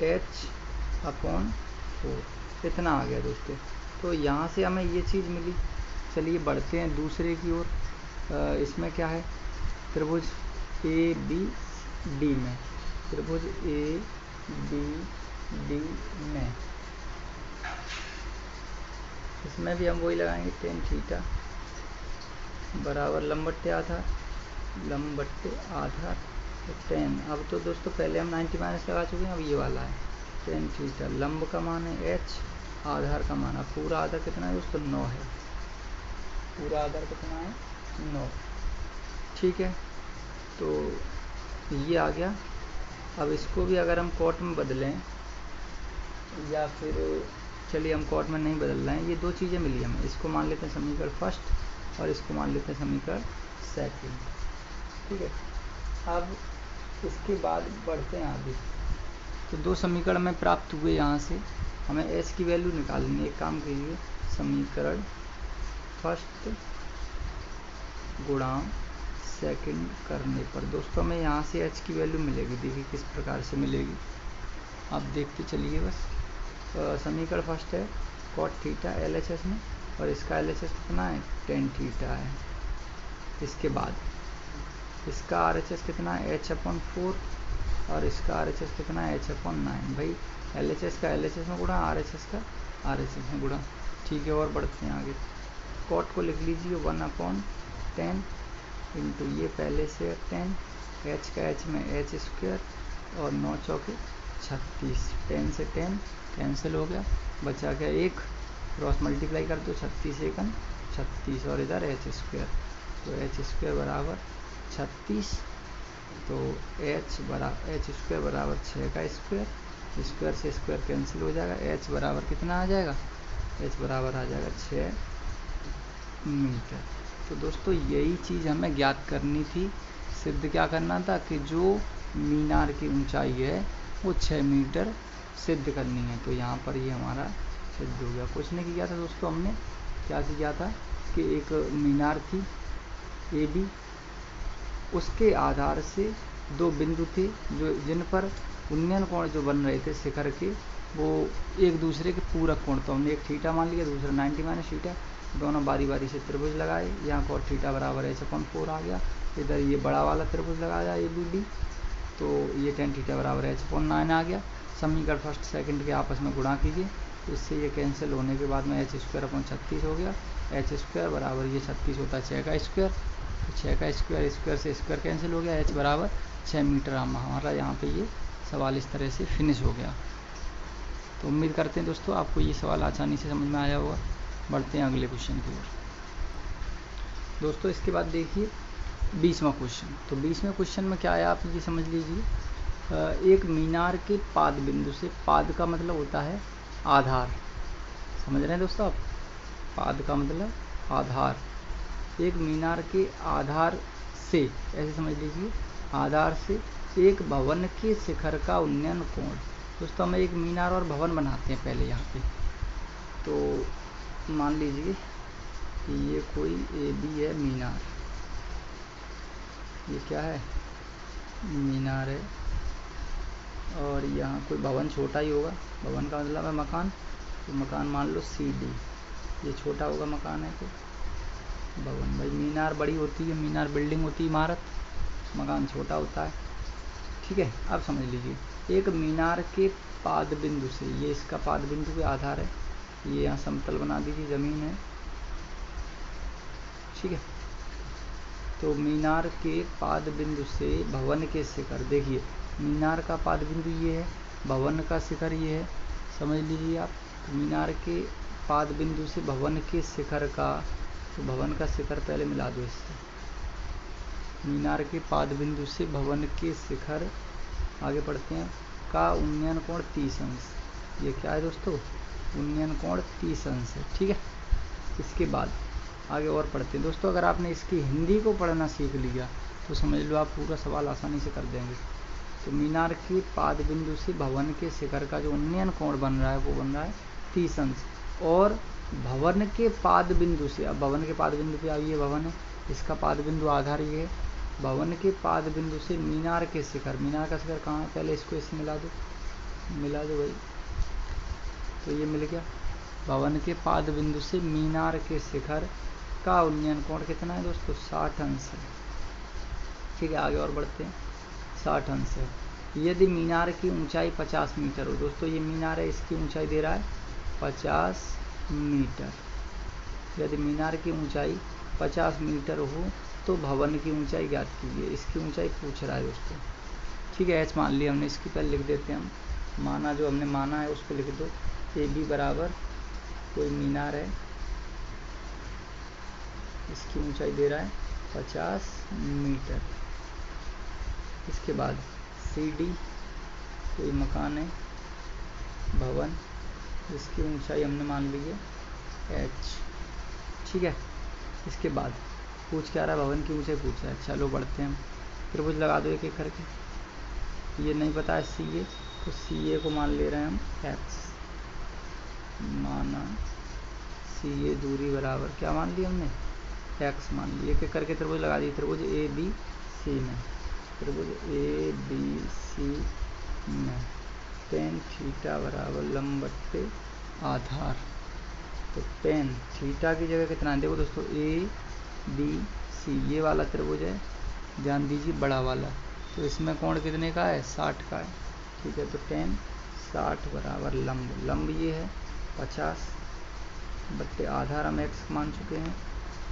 h/4। इतना आ गया दोस्तों। तो यहाँ से हमें ये चीज़ मिली। चलिए बढ़ते हैं दूसरे की ओर। इसमें क्या है, त्रिभुज ए बी डी में, त्रिभुज ए बी डी में इसमें भी हम वही लगाएंगे, टेन थीटा बराबर लंब बट्टे आधार, लंब बट्टे आधार टेन। अब तो दोस्तों पहले हम 90 माइनस लगा चुके हैं, अब ये वाला है टेन थीटा। लंब का मान है h, आधार का मान है, पूरा आधार कितना है दोस्तों 9 है, पूरा आधार कितना है 9। ठीक है, तो ये आ गया। अब इसको भी अगर हम कॉट में बदलें, या फिर चलिए हम कॉट में नहीं बदल रहे हैं, ये दो चीज़ें मिली हमें, इसको मान लेते हैं समीकरण फर्स्ट और इसको मान लेते हैं समीकरण सेकंड। ठीक है, अब इसके बाद बढ़ते हैं आगे। तो दो समीकरण में प्राप्त हुए, यहाँ से हमें h की वैल्यू निकालनी है। एक काम कीजिए, समीकरण फर्स्ट गुणा सेकंड करने पर दोस्तों हमें यहाँ से h की वैल्यू मिलेगी। देखिए किस प्रकार से मिलेगी, आप देखते चलिए बस। समीकरण फर्स्ट है कॉट थीटा LHS में, और इसका LHS कितना है टेन थीटा है। इसके बाद इसका RHS कितना है h/4, और इसका RHS कितना है h/9। भाई LHS का LHS में गुणा, RHS का RHS में गुणा। ठीक है, और बढ़ते हैं आगे। कॉट को लिख लीजिए 1/10 इंटू ये पहले से 10, h का h में h², और 9 चौके 36, 10 से 10 कैंसिल हो गया, बचा गया 1, क्रॉस मल्टीप्लाई कर दो, 36 एकन 36, और इधर h², तो h² बराबर 36, तो h² बराबर 6 का स्क्वायर, स्क्वायर से स्क्वायर कैंसिल हो जाएगा, h बराबर कितना आ जाएगा, h बराबर आ जाएगा 6 मीटर। तो दोस्तों यही चीज़ हमें ज्ञात करनी थी, सिद्ध क्या करना था कि जो मीनार की ऊंचाई है वो 6 मीटर सिद्ध करनी है। तो यहाँ पर ये हमारा सिद्ध हो गया। कुछ नहीं किया था दोस्तों, हमने क्या किया था कि एक मीनार थी ए बी, उसके आधार से दो बिंदु थे जो जिन पर उन्नयन कोण जो बन रहे थे शिखर के, वो एक दूसरे के पूरक कोण। तो हमने एक थीटा मान लिया, दूसरा 90 माइनस थीटा, दोनों बारी बारी से त्रिभुज लगाए। यहाँ cos थीटा बराबर h/4 आ गया, इधर ये बड़ा वाला त्रिभुज लगाया ABD, तो ये tan थीटा बराबर h/9 आ गया। समीकरण फर्स्ट सेकंड के आपस में गुणा कीजिए, तो इससे ये कैंसिल होने के बाद में h²/36 हो गया। h² बराबर ये 36 होता है 6 का स्क्वायर, तो 6 का स्क्वायर, स्क्वायर से स्क्वायर कैंसिल हो गया, h बराबर 6 मीटर। हमारा यहाँ पे ये सवाल इस तरह से फिनिश हो गया। तो उम्मीद करते हैं दोस्तों आपको ये सवाल आसानी से समझ में आया होगा। बढ़ते हैं अगले क्वेश्चन की ओर। दोस्तों इसके बाद देखिए 20वां क्वेश्चन। तो 20वें क्वेश्चन में क्या आया आप ये समझ लीजिए। एक मीनार के पाद बिंदु से, पाद का मतलब होता है आधार, समझ रहे हैं दोस्तों आप, पाद का मतलब आधार। एक मीनार के आधार से, ऐसे समझ लीजिए, आधार से एक भवन के शिखर का उन्नयन कोण। दोस्तों हम एक मीनार और भवन बनाते हैं पहले यहाँ पे। तो मान लीजिए कि ये कोई AB है मीनार, ये क्या है मीनार है, और यहाँ कोई भवन छोटा ही होगा, भवन का मतलब है मकान, तो मकान मान लो CD, ये छोटा होगा मकान है तो भवन। भाई मीनार बड़ी होती है, मीनार बिल्डिंग होती है, इमारत, मकान छोटा होता है। ठीक है, अब समझ लीजिए एक मीनार के पाद बिंदु से, ये इसका पाद बिंदु के आधार है, ये यहाँ समतल बना दीजिए, ज़मीन है। ठीक है, तो मीनार के पाद बिंदु से भवन के शिखर, देखिए मीनार का पाद बिंदु ये है, भवन का शिखर ये है, समझ लीजिए आप। तो मीनार के पाद बिंदु से भवन के शिखर का, तो भवन का शिखर पहले मिला दो इससे, मीनार के पाद बिंदु से भवन के शिखर, आगे पढ़ते हैं, का उन्नयन कोण 30 अंश। ये क्या है दोस्तों, उन्नयन कोण 30 अंश है। ठीक है, इसके बाद आगे और पढ़ते हैं दोस्तों। अगर आपने इसकी हिंदी को पढ़ना सीख लिया तो समझ लो आप पूरा सवाल आसानी से कर देंगे। तो मीनार के पाद बिंदु से भवन के शिखर का जो उन्नयन कोण बन रहा है वो बन रहा है 30 अंश, और भवन के पाद बिंदु से, अब भवन के पाद बिंदु पे अब ये भवन है, इसका पाद बिंदु आधार ये है, भवन के पाद बिंदु से मीनार के शिखर, मीनार का शिखर कहाँ है, पहले इसको इससे मिला दो भाई, तो ये मिल गया। भवन के पाद बिंदु से मीनार के शिखर का उन्नयन कोण कितना है दोस्तों? 60 अंश है। ठीक है, आगे और बढ़ते हैं। 60 अंश है। यदि मीनार की ऊंचाई 50 मीटर हो, दोस्तों ये मीनार है, इसकी ऊंचाई दे रहा है 50 मीटर। यदि मीनार की ऊंचाई 50 मीटर हो तो भवन की ऊंचाई ज्ञात कीजिए। इसकी ऊंचाई पूछ रहा है दोस्तों। ठीक है, एच मान लिया हमने, इसकी पहले लिख देते हैं हम। माना, जो हमने माना है उसको लिख दो। ए बी बराबर कोई मीनार है, इसकी ऊंचाई दे रहा है 50 मीटर। इसके बाद सी डी कोई मकान है, भवन, इसकी ऊंचाई हमने मान ली है एच। ठीक है, इसके बाद पूछ क्या रहा है? भवन की ऊंचाई पूछ रहा है। चलो बढ़ते हैं हम, त्रिभुज लगा दो एक एक करके। ये नहीं पता है सी ए, तो सी ए को मान ले रहे हैं हम एक्स। माना सी ए दूरी बराबर क्या मान ली हमने? एक्स मान ली। एक एक करके त्रिभुज लगा दी। त्रिभुज ए बी सी में, त्रिभुज ए बी सी में टेन थीटा बराबर लंब बट्टे आधार। तो टेन थीटा की जगह कितना है? देखो दोस्तों, ए बी सी ये वाला त्रिभुज है, ध्यान दीजिए, बड़ा वाला। तो इसमें कोण कितने का है? 60 का है। ठीक है, तो टेन 60 बराबर लंब, लंब ये है 50 बट्टे आधार हम एक्स मान चुके हैं।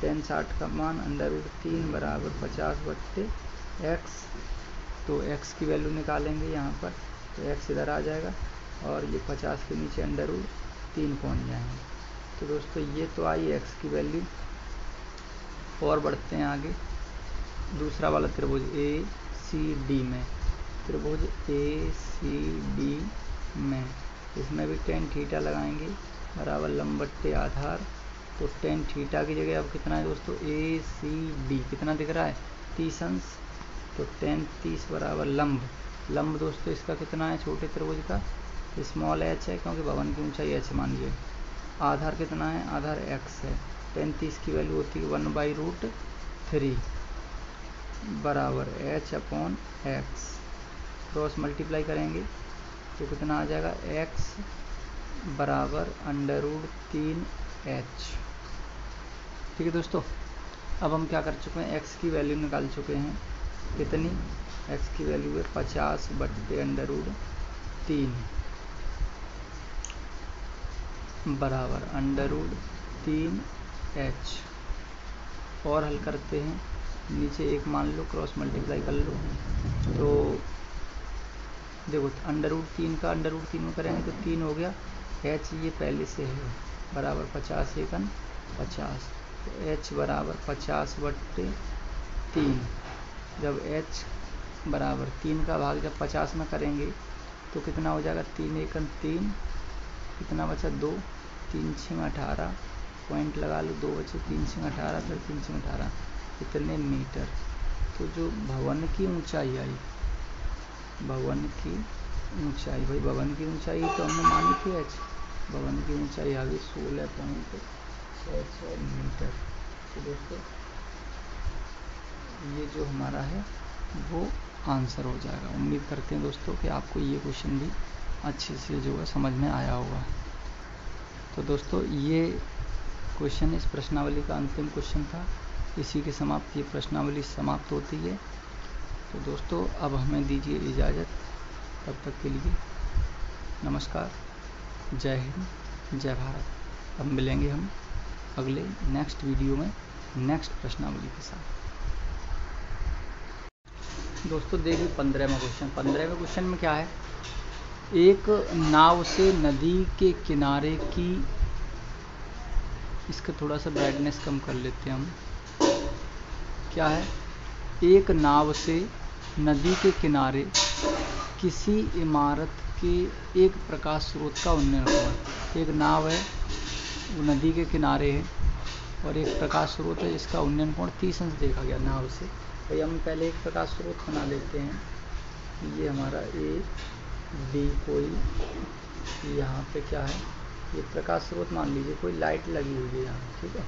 टेन 60 का मान √3 बराबर 50 बट्टे एक्स। तो एक्स की वैल्यू निकालेंगे यहाँ पर, तो एक्स इधर आ जाएगा और ये 50 के नीचे √3 पहुँच जाएंगे। तो दोस्तों ये तो आई एक्स की वैल्यू। और बढ़ते हैं आगे। दूसरा वाला त्रिभुज ए सी डी में, त्रिभुज ए सी डी में इसमें भी टेन थीटा लगाएंगे बराबर लंब बट्टे आधार। तो टेन थीटा की जगह अब कितना है दोस्तों? ए सी डी कितना दिख रहा है? 30 अंश। तो टेन 30 बराबर लंब, लंब दोस्तों इसका कितना है छोटे त्रिभुज का? स्मॉल एच है, क्योंकि भवन की ऊंचाई एच मान लीजिए। आधार कितना है? आधार एक्स है। टेन 30 की वैल्यू होती है 1/√3 बराबर H upon x. Cross multiply करेंगे तो कितना आ जाएगा? एक्स बराबर √3 एच। ठीक है दोस्तों, अब हम क्या कर चुके हैं? एक्स की वैल्यू निकाल चुके हैं। कितनी? एक्स की वैल्यू है 50 बट्टे √3 बराबर √3 एच। और हल करते हैं, नीचे एक मान लो, क्रॉस मल्टीप्लाई कर लो। तो देखो √3 का √3 में करेंगे तो 3 हो गया। एच ये पहले से है बराबर 50 एकन 50, तो एच बराबर 50 बट्टे 3। जब एच बराबर 3 का भाग जब 50 में करेंगे तो कितना हो जाएगा? 3 एकन 3, कितना बचा? 2, 3 6 18, पॉइंट लगा लो, 2 बचे, 3 6 18, फिर 3 6 18, कितने मीटर? तो जो भवन की ऊंचाई आई, भवन की ऊंचाई, भाई भवन की ऊंचाई तो हमने मानी थी एच, भवन की ऊंचाई आ गई 16.66 मीटर। तो दोस्तों ये जो हमारा है वो आंसर हो जाएगा। उम्मीद करते हैं दोस्तों कि आपको ये क्वेश्चन भी अच्छे से जो है समझ में आया होगा। तो दोस्तों ये क्वेश्चन इस प्रश्नावली का अंतिम क्वेश्चन था। इसी के समाप्त ये प्रश्नावली समाप्त होती है। तो दोस्तों अब हमें दीजिए इजाज़त, तब तक के लिए नमस्कार, जय हिंद, जय भारत। अब मिलेंगे हम अगले नेक्स्ट वीडियो में नेक्स्ट प्रश्नावली के साथ। दोस्तों देखिए 15वां क्वेश्चन। 15वें क्वेश्चन में क्या है? एक नाव से नदी के किनारे की, इसका थोड़ा सा ब्राइटनेस कम कर लेते हैं हम। क्या है? एक नाव से नदी के किनारे किसी इमारत के एक प्रकाश स्रोत का उन्नयन हुआ। एक नाव है, वो नदी के किनारे है और एक प्रकाश स्रोत है जिसका उन्नयन कोण 30 अंश देखा गया नाव से। भाई हम पहले एक प्रकाश स्रोत बना लेते हैं। ये हमारा ए बी, कोई यहाँ पे क्या है? ये प्रकाश स्रोत मान लीजिए, कोई लाइट लगी हुई है यहाँ, ठीक है,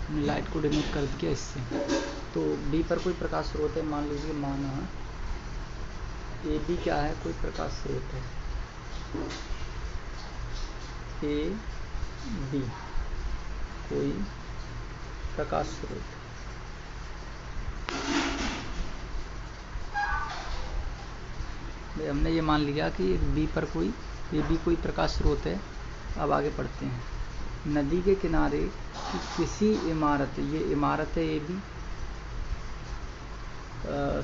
हमने लाइट को डिमिट कर दिया इससे। तो बी पर कोई प्रकाश स्रोत है, मान लीजिए, माना ए बी क्या है? कोई प्रकाश स्रोत है। ए बी कोई प्रकाश स्रोत, हमने ये मान लिया कि बी पर कोई ए बी कोई प्रकाश स्रोत है। अब आगे पढ़ते हैं। नदी के किनारे की किसी इमारत, ये इमारत है ए बी,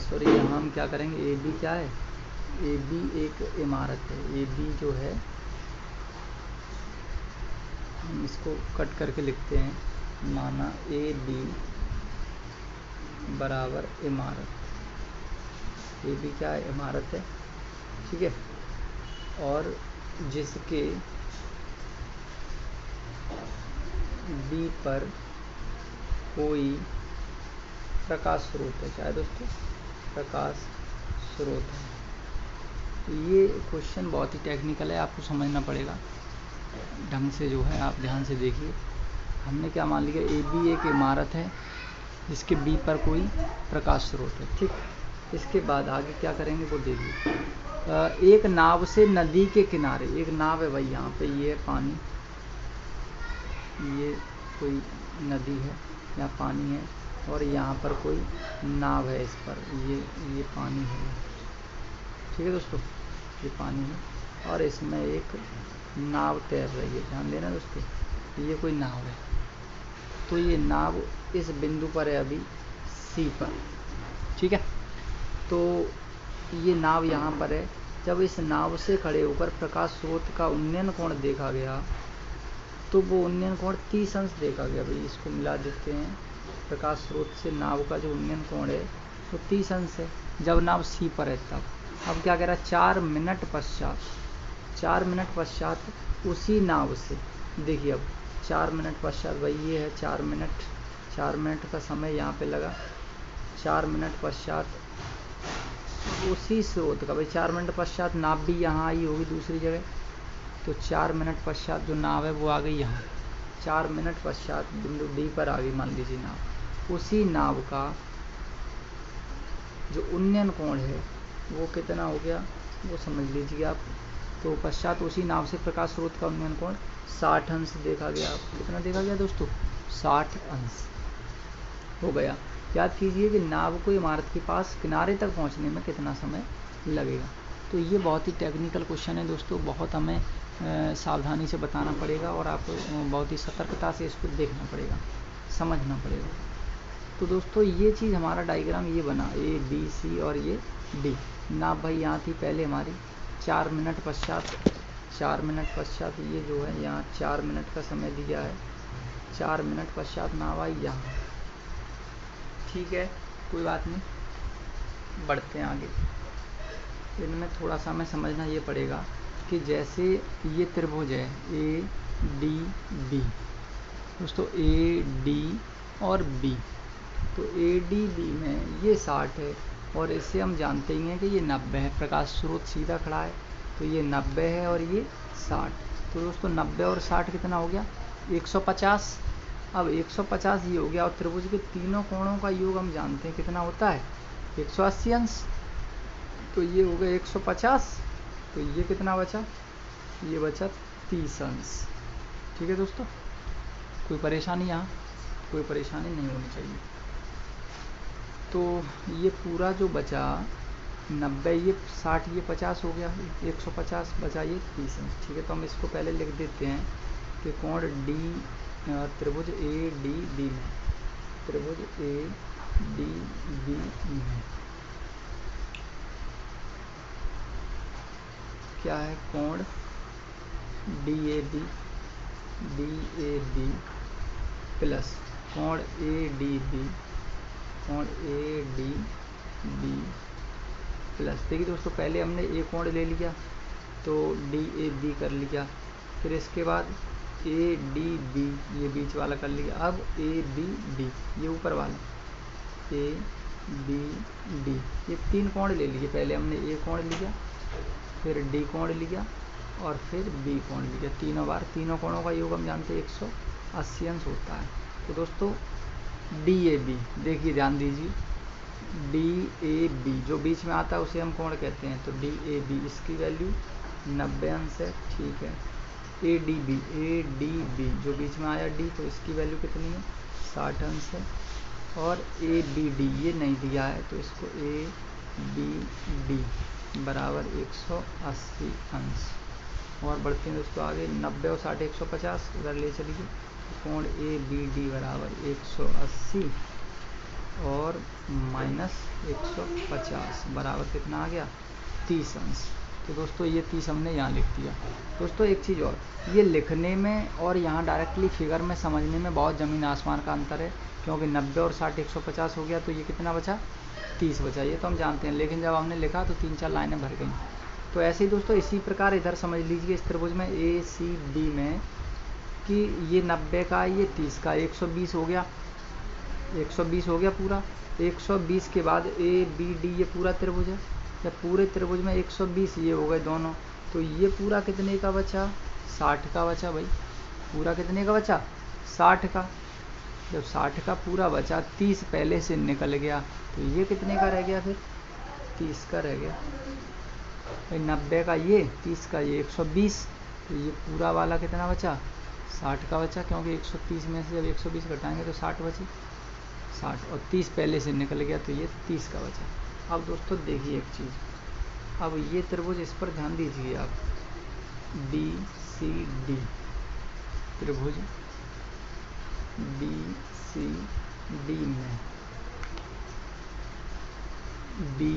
सॉरी यहाँ हम क्या करेंगे, ए बी क्या है, ए बी एक इमारत है। ए बी जो है हम इसको कट करके लिखते हैं, माना ए बी बराबर इमारत। ए बी क्या है, इमारत है, ठीक है। और जिसके बी पर कोई प्रकाश स्रोत है, क्या है दोस्तों, प्रकाश स्रोत है। तो ये क्वेश्चन बहुत ही टेक्निकल है, आपको समझना पड़ेगा ढंग से, जो है आप ध्यान से देखिए। हमने क्या मान लिया, ए बी एक इमारत है जिसके बी पर कोई प्रकाश स्रोत है, ठीक। इसके बाद आगे क्या करेंगे वो देखिए। एक नाव से नदी के किनारे, एक नाव है भाई, यहाँ पे ये पानी, ये कोई नदी है या पानी है, और यहाँ पर कोई नाव है, इस पर ये पानी है, ठीक है दोस्तों, ये पानी है और इसमें एक नाव तैर रही है। ध्यान देना दोस्तों, ये कोई नाव है। तो ये नाव इस बिंदु पर है अभी सी पर, ठीक है। तो ये नाव यहाँ पर है। जब इस नाव से खड़े होकर प्रकाश स्रोत का उन्नयन कोण देखा गया, तो वो उन्नयन कोण 30 अंश देखा गया। भाई इसको मिला देते हैं, प्रकाश स्रोत से नाव का जो उन्नयन कोण है वो 30 अंश है, जब नाव सी पर है तब। अब क्या कह रहा है, 4 मिनट पश्चात उसी नाव से, देखिए अब 4 मिनट पश्चात, भाई ये है 4 मिनट का समय यहाँ पे लगा। 4 मिनट पश्चात उसी स्रोत का, भाई 4 मिनट पश्चात नाव भी यहाँ आई होगी दूसरी जगह, तो 4 मिनट पश्चात जो नाव है वो आ गई यहाँ। 4 मिनट पश्चात बिंदु डी पर आ गई, मान लीजिए नाव। उसी नाव का जो उन्नयन कोण है वो कितना हो गया, वो समझ लीजिए आप। तो पश्चात उसी नाव से प्रकाश स्रोत का उन्नयन कोण 60 अंश देखा गया। कितना देखा गया दोस्तों, 60 अंश हो गया। याद कीजिए कि नाव को इमारत के पास किनारे तक पहुंचने में कितना समय लगेगा। तो ये बहुत ही टेक्निकल क्वेश्चन है दोस्तों, बहुत हमें सावधानी से बताना पड़ेगा और आपको बहुत ही सतर्कता से इसको देखना पड़ेगा, समझना पड़ेगा। तो दोस्तों ये चीज़, हमारा डायग्राम ये बना, ए बी सी और ये डी। नाव भाई यहाँ थी पहले हमारी, 4 मिनट पश्चात ये जो है यहाँ 4 मिनट का समय दिया है। 4 मिनट पश्चात नाव आई यहाँ, ठीक है, कोई बात नहीं, बढ़ते हैं आगे। इनमें थोड़ा सा हमें समझना ये पड़ेगा कि जैसे ये त्रिभुज है ए डी बी दोस्तों, ए डी और बी, तो ए डी बी में ये 60 है और इससे हम जानते ही हैं कि ये 90 है। प्रकाश स्रोत सीधा खड़ा है तो ये 90 है और ये 60। तो दोस्तों 90 और 60 कितना हो गया, 150। अब 150 ये हो गया, और त्रिभुज के तीनों कोणों का योग हम जानते हैं कितना होता है, 180 अंश। तो ये हो गया 150, तो ये कितना बचा, ये बचा 30 अंश, ठीक है दोस्तों। कोई परेशानी, यहाँ कोई परेशानी नहीं होनी चाहिए। तो ये पूरा जो बचा 90, ये 60, ये 50 हो गया, 150 बचा ये 30 अंश, ठीक है। तो हम इसको पहले लिख देते हैं कि कोण डी, त्रिभुज ए डी बी में, त्रिभुज ए डी बी में क्या है, कोण डी ए बी प्लस कोण ए डी बी प्लस, देखिए दोस्तों पहले हमने ए कोण ले लिया तो डी ए बी कर लिया, फिर इसके बाद ए डी बी ये बीच वाला कर लिया। अब ए बी डी ये ऊपर वाला, ए बी डी ये 3 कोण ले लिए। पहले हमने ए कोण लिया, फिर डी कोण लिया और फिर बी कोण लिया, तीनों बार। तीनों कोणों का योग हम जानते हैं 180 अंश होता है। तो दोस्तों डी ए बी, देखिए ध्यान दीजिए, डी ए बी जो बीच में आता है उसे हम कोण कहते हैं। तो डी ए बी इसकी वैल्यू 90 अंश है, ठीक है। ए डी बी जो बीच में आया डी, तो इसकी वैल्यू कितनी है 60 अंश है। और ए बी डी ये नहीं दिया है, तो इसको ए बी डी बराबर 180 अंश। और बढ़ते हैं दोस्तों आगे, 90 और 60 150 उधर ले चलिए। कोण ए बी डी बराबर 180 और माइनस 150 बराबर कितना आ गया 30 अंश। तो दोस्तों ये 30 हमने यहाँ लिख दिया। दोस्तों एक चीज़ और, ये लिखने में और यहाँ डायरेक्टली फिगर में समझने में बहुत ज़मीन आसमान का अंतर है, क्योंकि 90 और 60 150 हो गया, तो ये कितना बचा 30 बचा, ये तो हम जानते हैं, लेकिन जब हमने लिखा तो 3-4 लाइनें भर गई। तो ऐसे ही दोस्तों इसी प्रकार इधर समझ लीजिए इस त्रिभुज में ए सी डी में कि ये 90 का ये 30 का 120 हो गया, 120 हो गया पूरा। 120 के बाद ए बी डी ये पूरा त्रिभुज है, जब पूरे त्रिभुज में 120 ये हो गए दोनों, तो ये पूरा कितने का बचा 60 का बचा भाई। पूरा कितने का बचा 60 का। जब 60 का पूरा बचा, 30 पहले से निकल गया, तो ये कितने का रह गया फिर 30 का रह गया भाई। 90 का ये 30 का ये 120, तो ये पूरा वाला कितना बचा 60 का बचा, क्योंकि 130 में से जब 120 घटाएंगे तो 60 बचे 60, और 30 पहले से निकल गया, तो ये 30 का बचा। अब दोस्तों देखिए एक चीज़, अब ये त्रिभुज इस पर ध्यान दीजिए आप, बी सी डी त्रिभुज बी सी डी में बी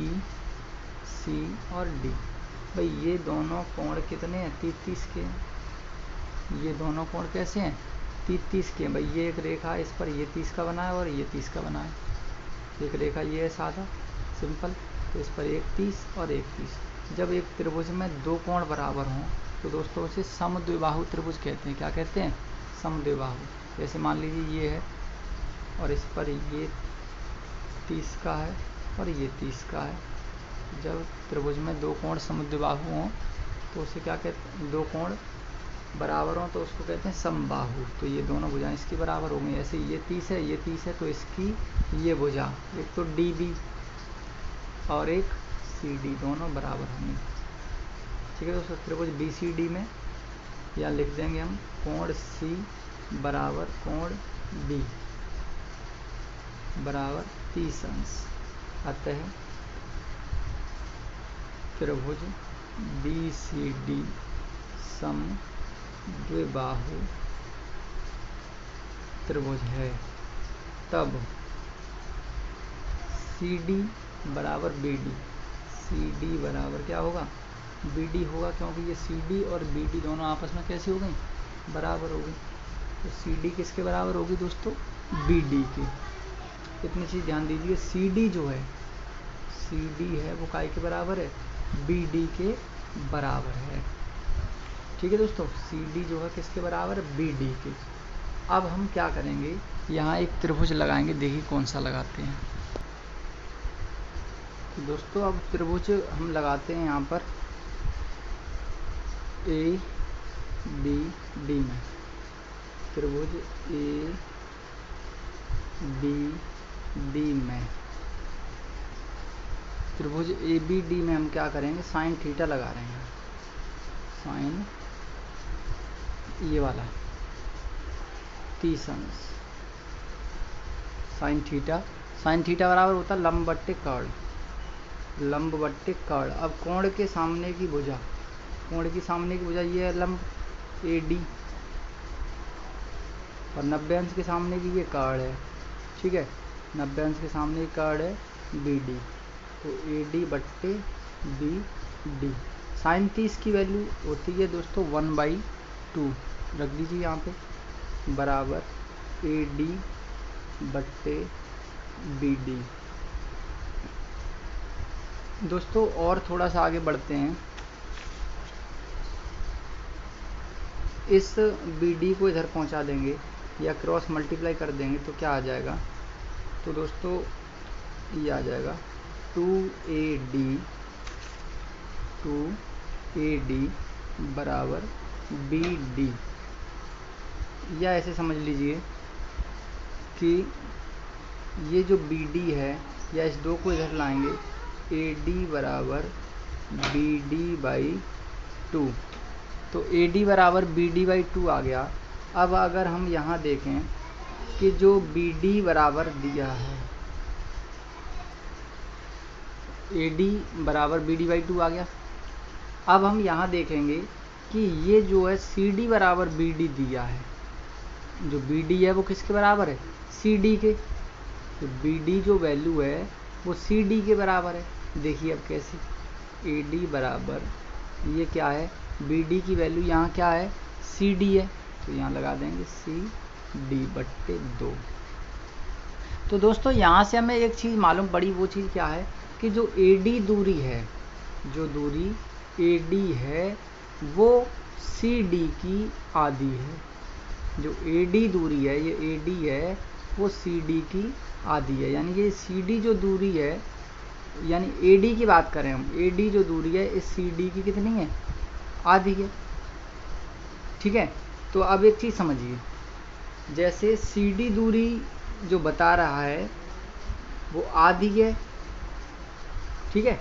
सी और डी भाई ये दोनों कोण कितने हैं 30-30 के हैं। ये दोनों कोण कैसे हैं 30-30 के हैं भाई। ये एक रेखा इस पर ये 30 का बना है और ये 30 का बना है। एक रेखा ये है सादा सिंपल, तो इस पर एक 30 और एक 30। जब एक त्रिभुज में दो कोण बराबर हों तो दोस्तों उसे समद्विबाहु त्रिभुज कहते हैं। क्या कहते हैं समद्विबाहु। जैसे मान लीजिए ये है और इस पर ये 30 का है और ये 30 का है। जब त्रिभुज में दो कोण समद्विबाहु हों तो उसे क्या कहते हैं, दो कोण बराबर हों तो उसको कहते हैं समबाहु। तो ये दोनों भुजाएं इसकी बराबर हो गई। ऐसे ये 30 है ये 30 है, तो इसकी ये भुजा एक तो डी बी और एक सी डी दोनों बराबर होंगी। ठीक है दोस्तों, त्रिभुज बी सी डी में यहाँ लिख देंगे हम कोण सी बराबर कोण डी बराबर 30 अंश। अतः त्रिभुज बी सी डी समद्विबाहु त्रिभुज है। तब सी डी बराबर बी डी, सी डी बराबर क्या होगा बी डी होगा, क्योंकि ये सी डी और बी डी दोनों आपस में कैसे हो गई बराबर हो गई। तो सी डी किसके बराबर होगी दोस्तों बी डी की। इतनी चीज़ ध्यान दीजिए, सी डी जो है सी डी है वो काय के बराबर है बी डी के बराबर है। ठीक है दोस्तों, सी डी जो है किसके बराबर है बी डी के। अब हम क्या करेंगे, यहाँ एक त्रिभुज लगाएंगे, देखिए कौन सा लगाते हैं। तो दोस्तों अब त्रिभुज हम लगाते हैं यहाँ पर ए बी डी में। त्रिभुज ए बी डी में त्रिभुज ए बी डी में हम क्या करेंगे साइन थीटा लगा रहे हैं। साइन ये वाला 30 अंश साइन थीटा बराबर होता है लंब बट्टे कर्ण, लंब बट्टे कर्ण। अब कोण के सामने की भुजा, कोण की सामने की भुजा ये है लंब ए डी, और 90 अंश के सामने की ये कर्ण है। ठीक है, 90 अंश के सामने की कर्ण है बी डी, तो ए डी बट्टे बी डी। साइन 30 की वैल्यू होती है दोस्तों 1/2, रख दीजिए यहाँ पे, बराबर ए डी बट्टे बी डी। दोस्तों और थोड़ा सा आगे बढ़ते हैं, इस बी डी को इधर पहुँचा देंगे या क्रॉस मल्टीप्लाई कर देंगे तो क्या आ जाएगा, तो दोस्तों ये आ जाएगा 2AD बराबर BD। या ऐसे समझ लीजिए कि ये जो BD है, या इस दो को इधर लाएंगे, AD बराबर BD/2 तो AD बराबर BD/2 आ गया। अब अगर हम यहाँ देखें कि जो BD बराबर दिया है, AD बराबर BD/2 आ गया। अब हम यहाँ देखेंगे कि ये जो है CD बराबर BD दिया है, जो BD है वो किसके बराबर है, CD के। तो BD जो वैल्यू है वो CD के बराबर है। देखिए अब कैसे, AD बराबर ये क्या है, BD की वैल्यू यहाँ क्या है, CD है, तो यहाँ लगा देंगे CD/2। तो दोस्तों यहाँ से हमें एक चीज़ मालूम पड़ी, वो चीज़ क्या है कि जो AD दूरी है, जो दूरी AD है वो CD की आधी है। जो AD दूरी है, ये AD है वो CD की आधी है। यानी ये CD जो दूरी है, यानी AD की बात करें हम, AD जो दूरी है इस CD की कितनी है, आधी है। ठीक है। तो अब एक चीज़ समझिए, जैसे CD दूरी जो बता रहा है वो आधी है, ठीक है,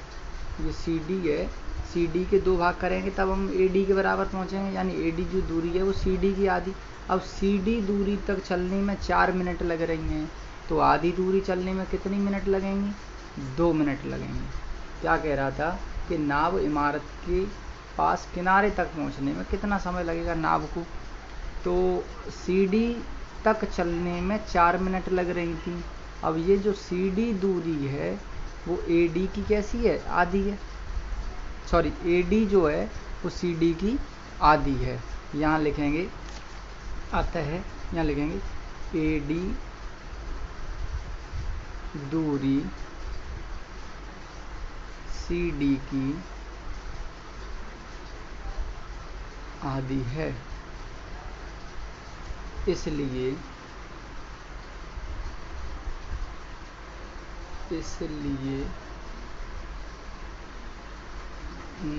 ये CD है, CD के 2 भाग करेंगे तब हम AD के बराबर पहुंचेंगे, यानी AD जो दूरी है वो CD की आधी। अब CD दूरी तक चलने में 4 मिनट लग रही हैं, तो आधी दूरी चलने में कितनी मिनट लगेंगी, 2 मिनट लगेंगे। क्या कह रहा था कि नाव इमारत के पास किनारे तक पहुंचने में कितना समय लगेगा नाव को, तो CD तक चलने में 4 मिनट लग रही थी। अब ये जो CD दूरी है वो AD की कैसी है, आधी है, सॉरी AD जो है वो CD की आधी है। यहाँ लिखेंगे, अतः यहाँ लिखेंगे AD दूरी CD की आधी है, इसलिए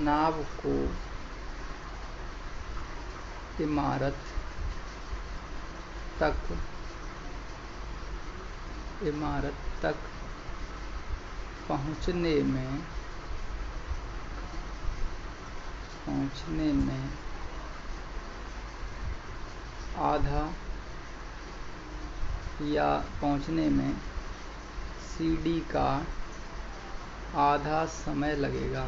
नाव को इमारत तक पहुंचने में आधा या पहुंचने में CD का आधा समय लगेगा,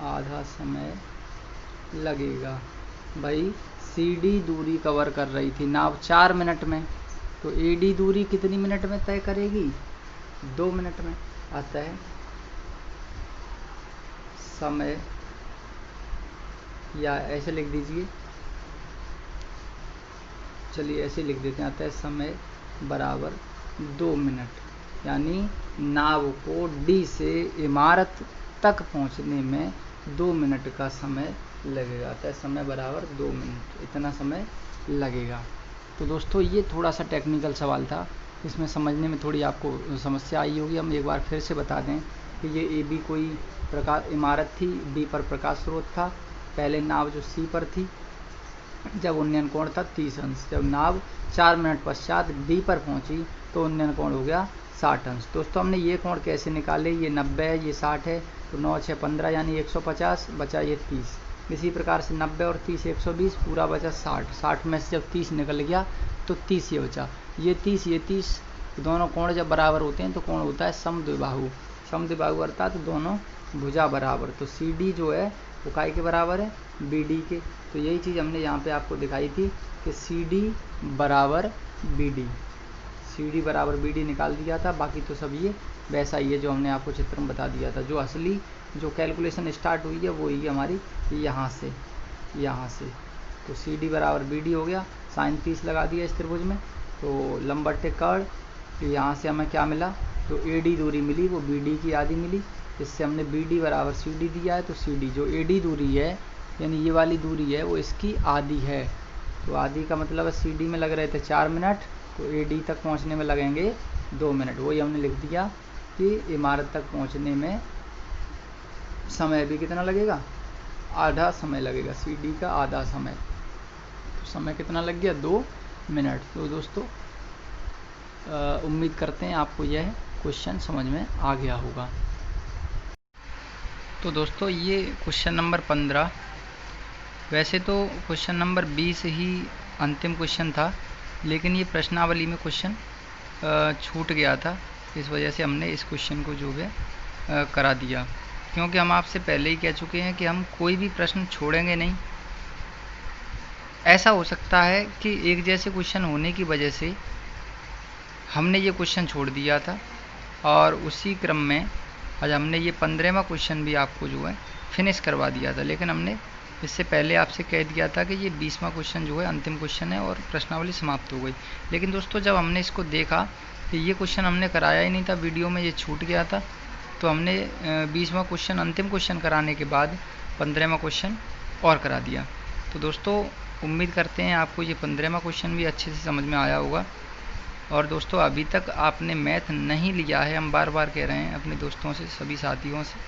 आधा समय लगेगा। भाई CD दूरी कवर कर रही थी नाव 4 मिनट में, तो AD दूरी कितनी मिनट में तय करेगी, 2 मिनट में। अतः समय, या ऐसे लिख दीजिए, चलिए ऐसे लिख देते हैं, अतः समय बराबर 2 मिनट, यानी नाव को D से इमारत तक पहुंचने में 2 मिनट का समय लगेगा। अतः समय बराबर 2 मिनट, इतना समय लगेगा। तो दोस्तों ये थोड़ा सा टेक्निकल सवाल था, इसमें समझने में थोड़ी आपको समस्या आई होगी। हम एक बार फिर से बता दें कि ये AB कोई प्रकाश इमारत थी, B पर प्रकाश स्रोत था, पहले नाव जो C पर थी जब उन्नयन कोण था 30 अंश, जब नाव 4 मिनट पश्चात D पर पहुंची तो उन्नयन कोण हो गया 60 अंश। दोस्तों हमने ये कोण कैसे निकाले, ये 90 है, ये 60 है, तो 9 6 15 यानी 150, बचा ये 30। इसी प्रकार से 90 और 30 120, पूरा बचा 60। 60 में से जब 30 निकल गया तो 30 ये बचा, ये 30 दोनों कोण जब बराबर होते हैं तो कोण होता है समद्विबाहु। समद्विबाहु अर्थात दोनों भुजा बराबर। तो CD जो है वो काय के बराबर है, BD के। तो यही चीज़ हमने यहाँ पे आपको दिखाई थी कि CD बराबर BD निकाल दिया था। बाकी तो सब ये वैसा ही है जो हमने आपको चित्र में बता दिया था। जो असली जो कैलकुलेशन स्टार्ट हुई है वो ही हमारी यहाँ से। तो CD बराबर BD हो गया, साइन 30 लगा दिया इस त्रिभुज में, तो लंबवत कर्ण, तो यहाँ से हमें क्या मिला, जो AD दूरी मिली वो BD की आधी मिली। इससे हमने BD बराबर CD दिया है, तो CD जो AD दूरी है यानी ये वाली दूरी है वो इसकी आधी है। तो आधी का मतलब है CD में लग रहे थे 4 मिनट, तो AD तक पहुंचने में लगेंगे 2 मिनट। वही हमने लिख दिया कि इमारत तक पहुंचने में समय भी कितना लगेगा, आधा समय लगेगा, CD का आधा समय। तो समय कितना लग गया, 2 मिनट। तो दोस्तों उम्मीद करते हैं आपको यह क्वेश्चन समझ में आ गया होगा। तो दोस्तों ये क्वेश्चन नंबर 15, वैसे तो क्वेश्चन नंबर 20 ही अंतिम क्वेश्चन था, लेकिन ये प्रश्नावली में क्वेश्चन छूट गया था, इस वजह से हमने इस क्वेश्चन को जो है करा दिया, क्योंकि हम आपसे पहले ही कह चुके हैं कि हम कोई भी प्रश्न छोड़ेंगे नहीं। ऐसा हो सकता है कि एक जैसे क्वेश्चन होने की वजह से हमने ये क्वेश्चन छोड़ दिया था, और उसी क्रम में आज हमने ये 15वां क्वेश्चन भी आपको जो है फिनिश करवा दिया था, लेकिन हमने इससे पहले आपसे कह दिया था कि ये 20वां क्वेश्चन जो है अंतिम क्वेश्चन है और प्रश्नावली समाप्त हो गई। लेकिन दोस्तों जब हमने इसको देखा कि ये क्वेश्चन हमने कराया ही नहीं था, वीडियो में ये छूट गया था, तो हमने 20वां क्वेश्चन अंतिम क्वेश्चन कराने के बाद 15वां क्वेश्चन और करा दिया। तो दोस्तों उम्मीद करते हैं आपको ये 15वां क्वेश्चन भी अच्छे से समझ में आया होगा। और दोस्तों अभी तक आपने मैथ नहीं लिया है, हम बार बार कह रहे हैं अपने दोस्तों से, सभी साथियों से,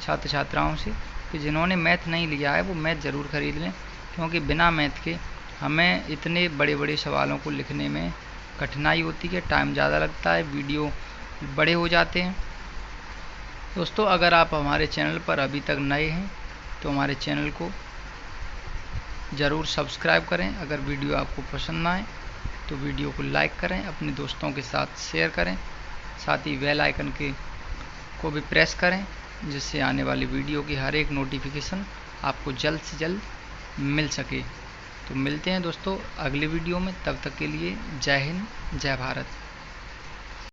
छात्र छात्राओं से, कि जिन्होंने मैथ नहीं लिया है वो मैथ ज़रूर खरीद लें, क्योंकि बिना मैथ के हमें इतने बड़े बड़े सवालों को लिखने में कठिनाई होती है, टाइम ज़्यादा लगता है, वीडियो बड़े हो जाते हैं। दोस्तों अगर आप हमारे चैनल पर अभी तक नए हैं तो हमारे चैनल को ज़रूर सब्सक्राइब करें। अगर वीडियो आपको पसंद आए तो वीडियो को लाइक करें, अपने दोस्तों के साथ शेयर करें, साथ ही बेल आइकन को भी प्रेस करें, जिससे आने वाली वीडियो की हर एक नोटिफिकेशन आपको जल्द से जल्द मिल सके। तो मिलते हैं दोस्तों अगले वीडियो में, तब तक के लिए जय हिंद, जय भारत।